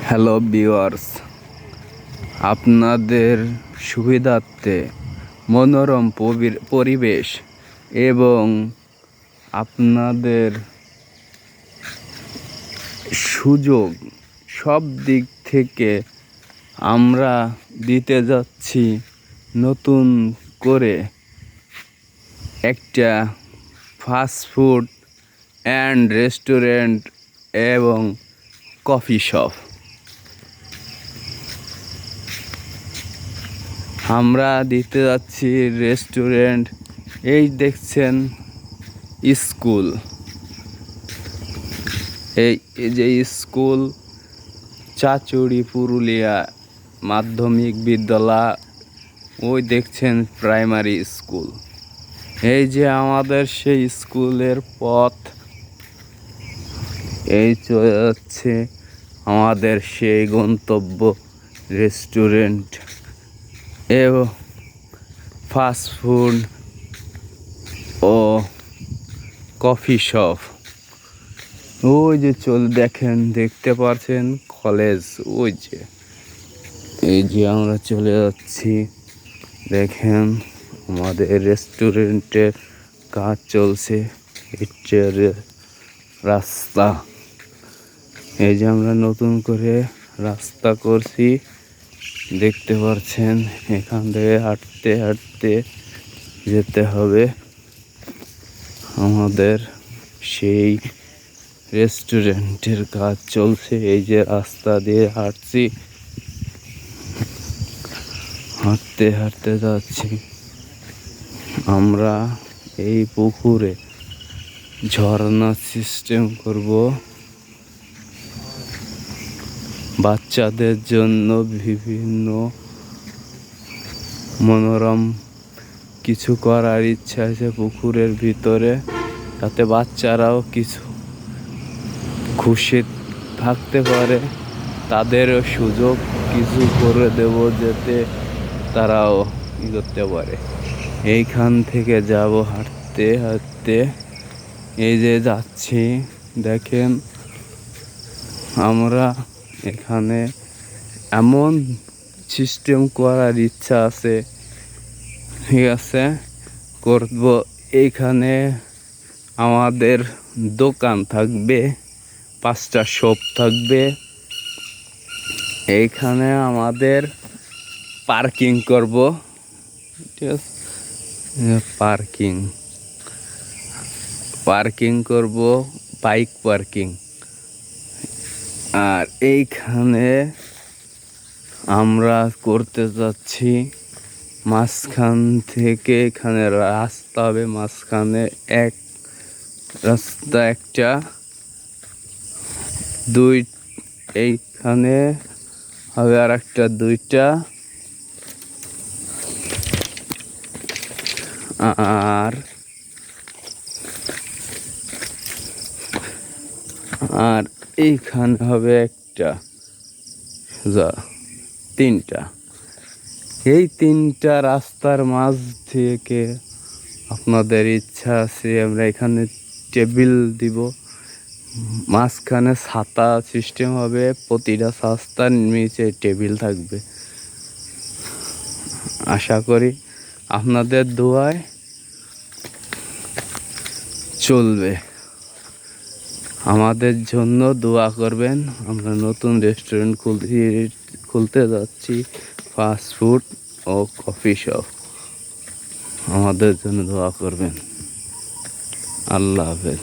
Hello viewers, আপনাদের সুবিধার্থে মনোরম পরিবেশ এবং আপনাদের সুযোগ সব দিক থেকে আমরা দিতে যাচ্ছি নতুন করে একটা ফাস্টফুড অ্যান্ড রেস্টুরেন্ট এবং কফি শপ। আমরা দিতে যাচ্ছি রেস্টুরেন্ট। এই দেখছেন স্কুল, এই যে স্কুল চাচুড়ি পুরুলিয়া মাধ্যমিক বিদ্যালয়, ওই দেখছেন প্রাইমারি স্কুল। এই যে আমাদের সেই স্কুলের পথ, এই চলে যাচ্ছে আমাদের সেই গন্তব্য রেস্টুরেন্ট এবং ফাস্টফুড ও কফি শপ। ওই যে দেখতে পাচ্ছেন কলেজ। ওই যে এই যে আমরা চলে যাচ্ছি, দেখেন আমাদের রেস্টুরেন্টের কাজ চলছে। ইটের রাস্তা, এই যে আমরা নতুন করে রাস্তা করছি, দেখতে পাচ্ছেন। এখান থেকে হাঁটতে হাঁটতে যেতে হবে আমাদের সেই রেস্টুরেন্টের কাজ চলছে। এই যে রাস্তা দিয়ে হাঁটছি, হাঁটতে হাঁটতে যাচ্ছি। আমরা এই পুকুরে ঝর্ণা সিস্টেম করব, বাচ্চাদের জন্য বিভিন্ন মনোরম কিছু করার ইচ্ছা আছে পুকুরের ভিতরে, যাতে বাচ্চারাও কিছু খুশি থাকতে পারে। তাদেরও সুযোগ কিছু করে দেব, যাতে তারাও করতে পারে। এইখান থেকে যাব হাঁটতে হাঁটতে, এই যে যাচ্ছি, দেখেন আমরা এখানে এমন সিস্টেম করার ইচ্ছা আছে, ঠিক আছে, করব। এইখানে আমাদের দোকান থাকবে, 5টা শপ থাকবে। এইখানে আমাদের পার্কিং করব, ঠিক আছে, পার্কিং করব, বাইক পার্কিং। আর এইখানে আমরা করতে যাচ্ছি মাঝখান থেকে, এখানে রাস্তা হবে, মাঝখানে এক রাস্তা একটা দুই, এইখানে হবে আর একটা 2টা। আর এইখানে হবে একটা, 3টা। এই 3টা রাস্তার মাঝ থেকে আপনাদের ইচ্ছা আছে আমরা এখানে টেবিল দিব, মাঝখানে ছাতা সিস্টেম হবে, প্রতিটা ছাতার নিচে টেবিল থাকবে। আশা করি আপনাদের দোয়ায় চলবে। আমাদের জন্য দোয়া করবেন। আমরা নতুন রেস্টুরেন্ট খুলতে যাচ্ছি, ফাস্টফুড ও কফি শপ। আমাদের জন্য দোয়া করবেন। আল্লাহ হাফেজ।